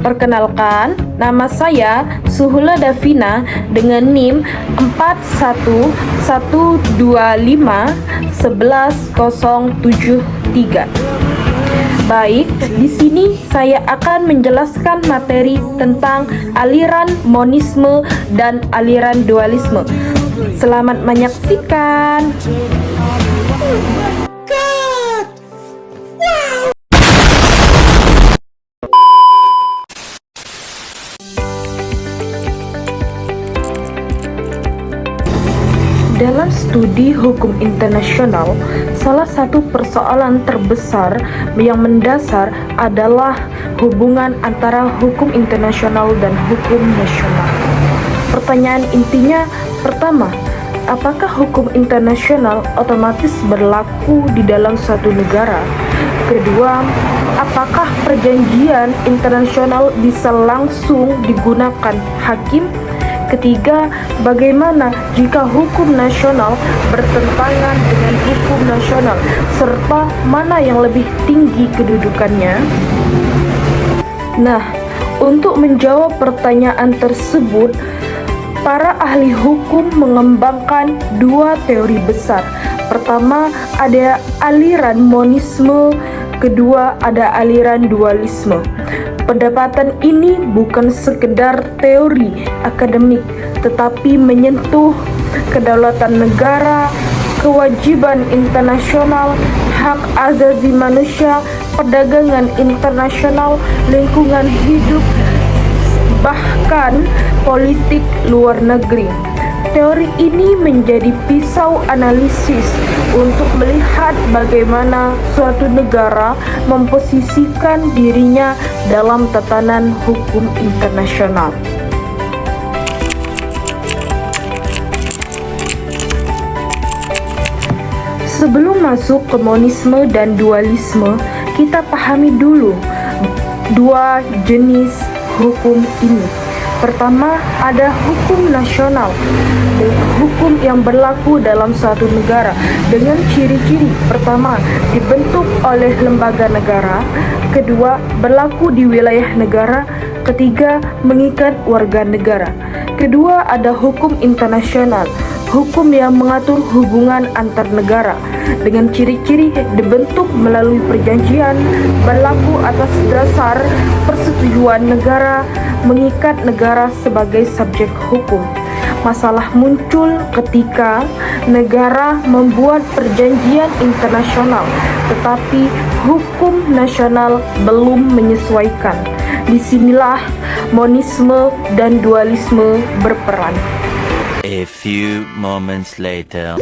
Perkenalkan, nama saya Suhula Davina dengan NIM 411251173. Baik, di sini saya akan menjelaskan materi tentang aliran monisme dan aliran dualisme. Selamat menyaksikan. Dalam studi hukum internasional, salah satu persoalan terbesar yang mendasar adalah hubungan antara hukum internasional dan hukum nasional. Pertanyaan intinya, pertama, apakah hukum internasional otomatis berlaku di dalam suatu negara? Kedua, apakah perjanjian internasional bisa langsung digunakan hakim? Ketiga, bagaimana jika hukum nasional bertentangan dengan hukum nasional, serta mana yang lebih tinggi kedudukannya? Nah, untuk menjawab pertanyaan tersebut, para ahli hukum mengembangkan dua teori besar. Pertama, ada aliran monisme, kedua ada aliran dualisme. Pendapatan ini bukan sekedar teori akademik, tetapi menyentuh kedaulatan negara, kewajiban internasional, hak asasi manusia, perdagangan internasional, lingkungan hidup, bahkan politik luar negeri. Teori ini menjadi pisau analisis untuk melihat bagaimana suatu negara memposisikan dirinya dalam tatanan hukum internasional. Sebelum masuk ke monisme dan dualisme, kita pahami dulu dua jenis hukum ini. Pertama, ada hukum nasional, hukum yang berlaku dalam suatu negara dengan ciri-ciri. Pertama, dibentuk oleh lembaga negara. Kedua, berlaku di wilayah negara. Ketiga, mengikat warga negara. Kedua, ada hukum internasional, hukum yang mengatur hubungan antar negara dengan ciri-ciri dibentuk melalui perjanjian, berlaku atas dasar persetujuan negara, mengikat negara sebagai subjek hukum. Masalah muncul ketika negara membuat perjanjian internasional, tetapi hukum nasional belum menyesuaikan. Disinilah monisme dan dualisme berperan. A few moments later.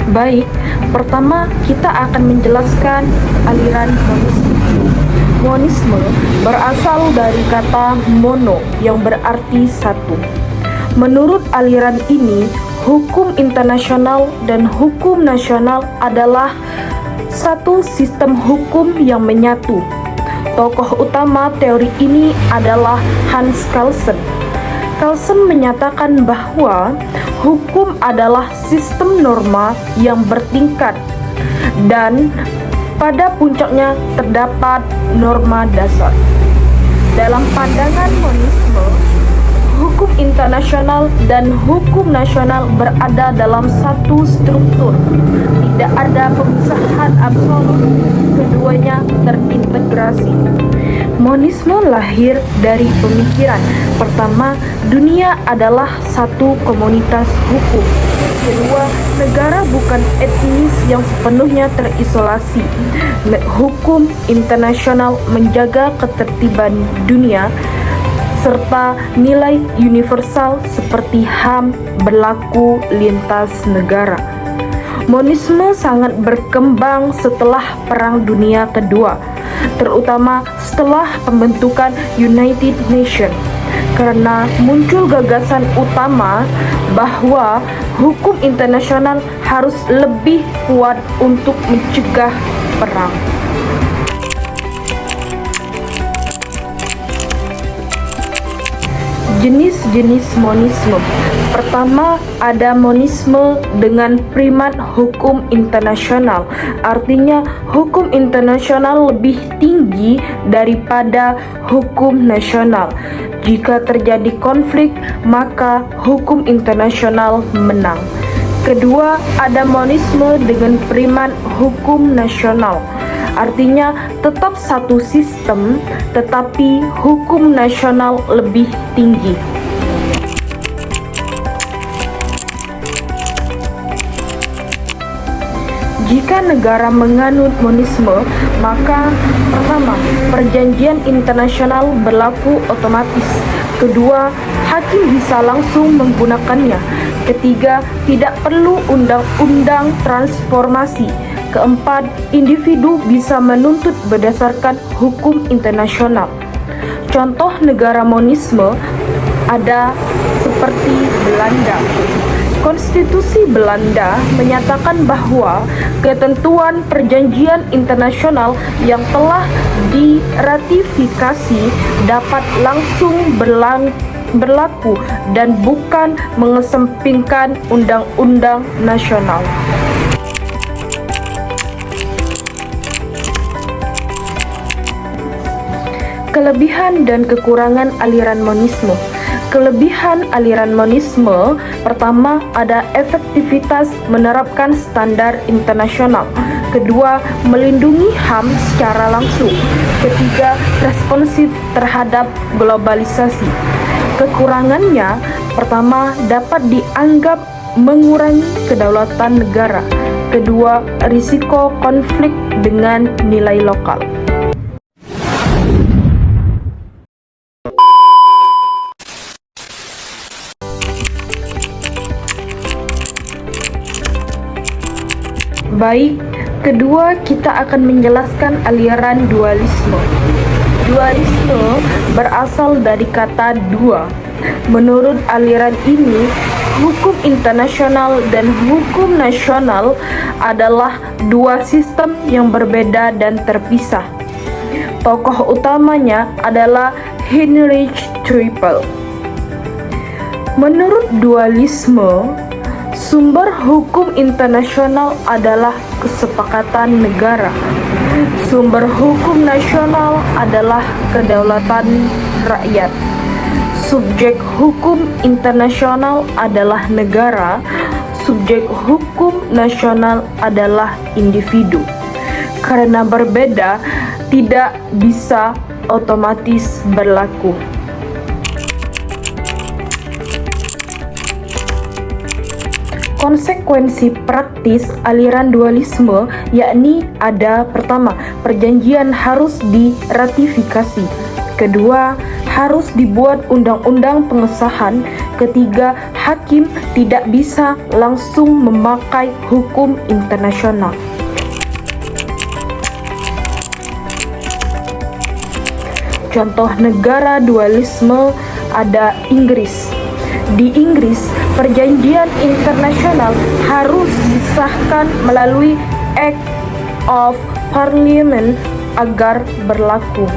Baik, pertama kita akan menjelaskan aliran monisme. Monisme berasal dari kata mono yang berarti satu. Menurut aliran ini, hukum internasional dan hukum nasional adalah satu sistem hukum yang menyatu. Tokoh utama teori ini adalah Hans Kelsen. Kelsen menyatakan bahwa hukum adalah sistem norma yang bertingkat dan pada puncaknya terdapat norma dasar. Dalam pandangan monisme, hukum internasional dan hukum nasional berada dalam satu struktur. Tidak ada pemisahan absolut, keduanya terintegrasi. Monisme lahir dari pemikiran. Pertama, dunia adalah satu komunitas hukum. Kedua, negara bukan etnis yang sepenuhnya terisolasi. Hukum internasional menjaga ketertiban dunia, serta nilai universal seperti HAM berlaku lintas negara. Monisme sangat berkembang setelah Perang Dunia Kedua, terutama setelah pembentukan United Nations, karena muncul gagasan utama bahwa hukum internasional harus lebih kuat untuk mencegah perang. Jenis-jenis monisme. Pertama, ada monisme dengan primat hukum internasional. Artinya, hukum internasional lebih tinggi daripada hukum nasional. Jika terjadi konflik, maka hukum internasional menang. Kedua, ada monisme dengan primat hukum nasional. Artinya tetap satu sistem, tetapi hukum nasional lebih tinggi. Jika negara menganut monisme, maka pertama, perjanjian internasional berlaku otomatis. Kedua, hakim bisa langsung menggunakannya. Ketiga, tidak perlu undang-undang transformasi. Keempat, individu bisa menuntut berdasarkan hukum internasional. Contoh negara monisme ada seperti Belanda. Konstitusi Belanda menyatakan bahwa ketentuan perjanjian internasional yang telah diratifikasi dapat langsung berlaku dan bukan mengesampingkan undang-undang nasional. Kelebihan dan kekurangan aliran monisme. Kelebihan aliran monisme, pertama ada efektivitas menerapkan standar internasional. Kedua, melindungi HAM secara langsung. Ketiga, responsif terhadap globalisasi. Kekurangannya, pertama dapat dianggap mengurangi kedaulatan negara. Kedua, risiko konflik dengan nilai lokal. Baik, kedua kita akan menjelaskan aliran dualisme. Dualisme berasal dari kata dua. Menurut aliran ini, hukum internasional dan hukum nasional adalah dua sistem yang berbeda dan terpisah. Tokoh utamanya adalah Heinrich Triple. Menurut dualisme, sumber hukum internasional adalah kesepakatan negara. Sumber hukum nasional adalah kedaulatan rakyat. Subjek hukum internasional adalah negara. Subjek hukum nasional adalah individu. Karena berbeda, tidak bisa otomatis berlaku. Konsekuensi praktis aliran dualisme yakni ada pertama, perjanjian harus diratifikasi. Kedua, harus dibuat undang-undang pengesahan. Ketiga, hakim tidak bisa langsung memakai hukum internasional. Contoh negara dualisme ada Inggris. Di Inggris, perjanjian internasional harus disahkan melalui Act of Parliament agar berlaku.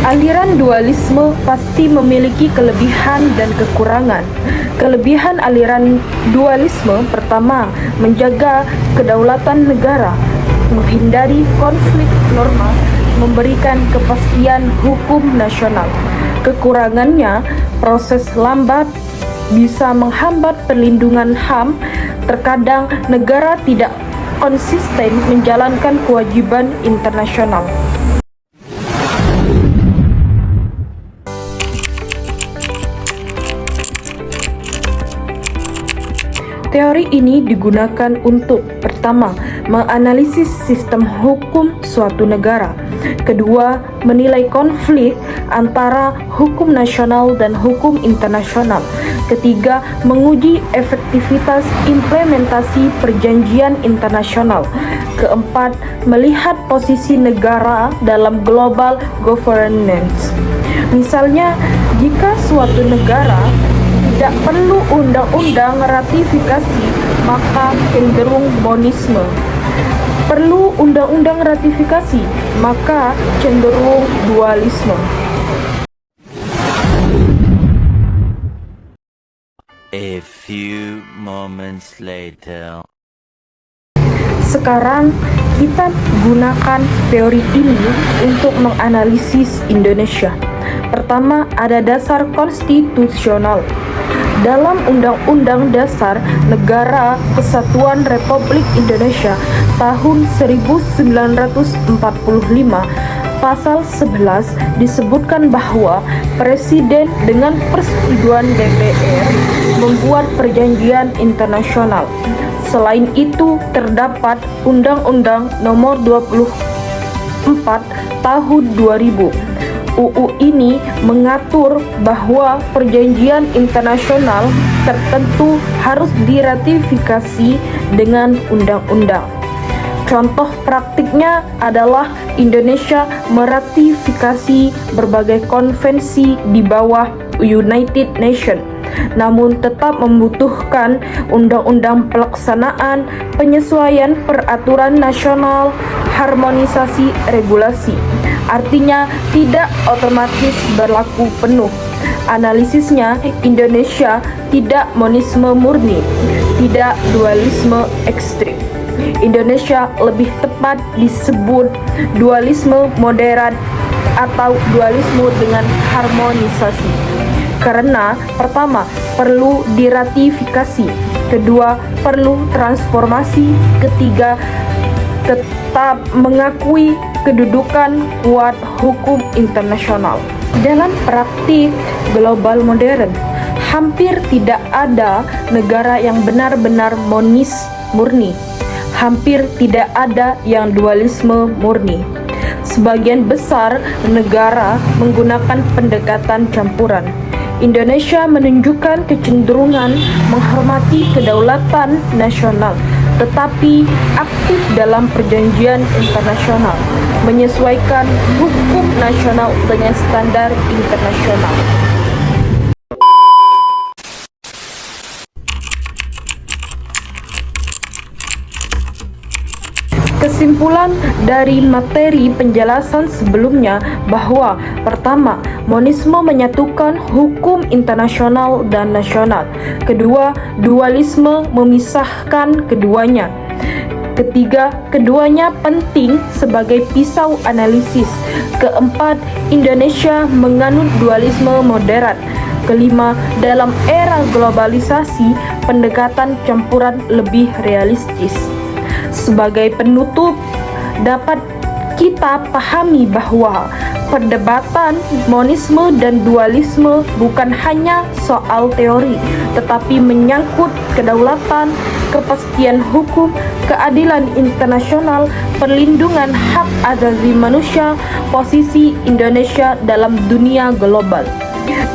Aliran dualisme pasti memiliki kelebihan dan kekurangan. Kelebihan aliran dualisme pertama, menjaga kedaulatan negara, menghindari konflik normal, memberikan kepastian hukum nasional. Kekurangannya, proses lambat bisa menghambat perlindungan HAM. Terkadang negara tidak konsisten menjalankan kewajiban internasional. Teori ini digunakan untuk pertama, menganalisis sistem hukum suatu negara. Kedua, menilai konflik antara hukum nasional dan hukum internasional. Ketiga, menguji efektivitas implementasi perjanjian internasional. Keempat, melihat posisi negara dalam global governance. Misalnya, jika suatu negara tidak perlu undang-undang ratifikasi, maka cenderung monisme. perlu undang-undang ratifikasi, maka cenderung dualisme. A few moments later. Sekarang kita gunakan teori ini untuk menganalisis Indonesia. Pertama, ada dasar konstitusional. Dalam Undang-Undang Dasar Negara Kesatuan Republik Indonesia tahun 1945, Pasal 11 disebutkan bahwa Presiden dengan persetujuan DPR membuat perjanjian internasional. Selain itu, terdapat Undang-Undang Nomor 24 Tahun 2000. UU ini mengatur bahwa perjanjian internasional tertentu harus diratifikasi dengan undang-undang. Contoh praktiknya adalah Indonesia meratifikasi berbagai konvensi di bawah United Nations, namun tetap membutuhkan undang-undang pelaksanaan, penyesuaian peraturan nasional, harmonisasi regulasi. Artinya tidak otomatis berlaku penuh. Analisisnya, Indonesia tidak monisme murni, tidak dualisme ekstrim. Indonesia lebih tepat disebut dualisme moderat atau dualisme dengan harmonisasi. Karena pertama, perlu diratifikasi, kedua, perlu transformasi, ketiga, tetap mengakui kedudukan kuat hukum internasional. Dalam praktik global modern, hampir tidak ada negara yang benar-benar monis murni. Hampir tidak ada yang dualisme murni. Sebagian besar negara menggunakan pendekatan campuran. Indonesia menunjukkan kecenderungan menghormati kedaulatan nasional, tetapi aktif dalam perjanjian internasional, menyesuaikan hukum nasional dengan standar internasional. Kesimpulan dari materi penjelasan sebelumnya bahwa pertama, monisme menyatukan hukum internasional dan nasional. Kedua, dualisme memisahkan keduanya. Ketiga, keduanya penting sebagai pisau analisis. Keempat, Indonesia menganut dualisme moderat. Kelima, dalam era globalisasi, pendekatan campuran lebih realistis. Sebagai penutup, dapat kita pahami bahwa perdebatan monisme dan dualisme bukan hanya soal teori, tetapi menyangkut kedaulatan, kepastian hukum, keadilan internasional, perlindungan hak asasi manusia, posisi Indonesia dalam dunia global.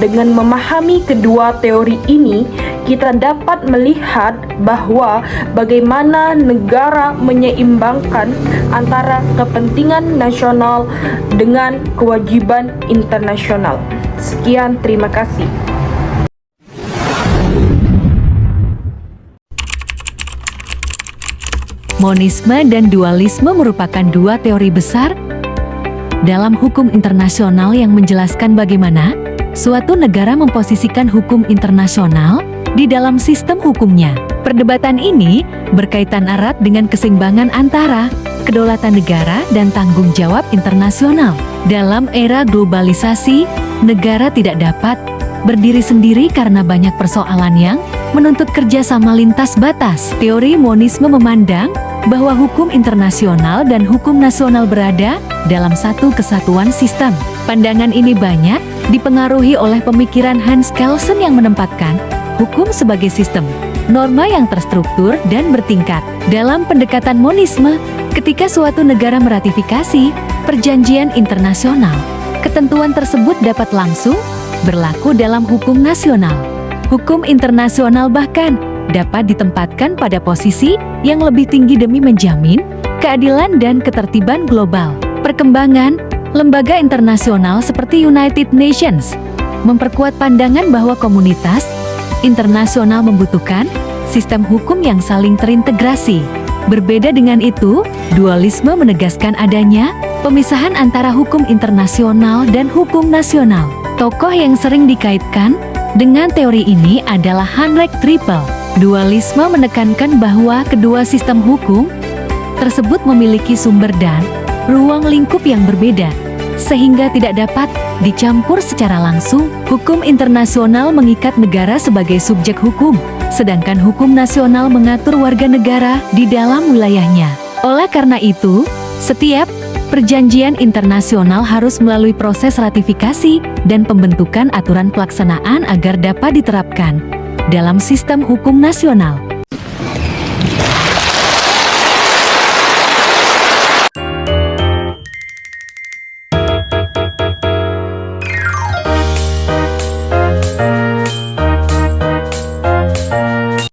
Dengan memahami kedua teori ini, kita dapat melihat bahwa bagaimana negara menyeimbangkan antara kepentingan nasional dengan kewajiban internasional. Sekian, terima kasih. Monisme dan dualisme merupakan dua teori besar dalam hukum internasional yang menjelaskan bagaimana suatu negara memposisikan hukum internasional di dalam sistem hukumnya. Perdebatan ini berkaitan erat dengan keseimbangan antara kedaulatan negara dan tanggung jawab internasional. Dalam era globalisasi, negara tidak dapat berdiri sendiri karena banyak persoalan yang menuntut kerjasama lintas batas. Teori monisme memandang bahwa hukum internasional dan hukum nasional berada dalam satu kesatuan sistem. Pandangan ini banyak dipengaruhi oleh pemikiran Hans Kelsen yang menempatkan hukum sebagai sistem norma yang terstruktur dan bertingkat. Dalam pendekatan monisme, ketika suatu negara meratifikasi perjanjian internasional, ketentuan tersebut dapat langsung berlaku dalam hukum nasional. Hukum internasional bahkan dapat ditempatkan pada posisi yang lebih tinggi demi menjamin keadilan dan ketertiban global. Perkembangan lembaga internasional seperti United Nations memperkuat pandangan bahwa komunitas internasional membutuhkan sistem hukum yang saling terintegrasi. Berbeda dengan itu, dualisme menegaskan adanya pemisahan antara hukum internasional dan hukum nasional. Tokoh yang sering dikaitkan dengan teori ini adalah Heinrich Trippel. Dualisme menekankan bahwa kedua sistem hukum tersebut memiliki sumber dan ruang lingkup yang berbeda, sehingga tidak dapat dicampur secara langsung. Hukum internasional mengikat negara sebagai subjek hukum, sedangkan hukum nasional mengatur warga negara di dalam wilayahnya. Oleh karena itu, setiap perjanjian internasional harus melalui proses ratifikasi dan pembentukan aturan pelaksanaan agar dapat diterapkan dalam sistem hukum nasional.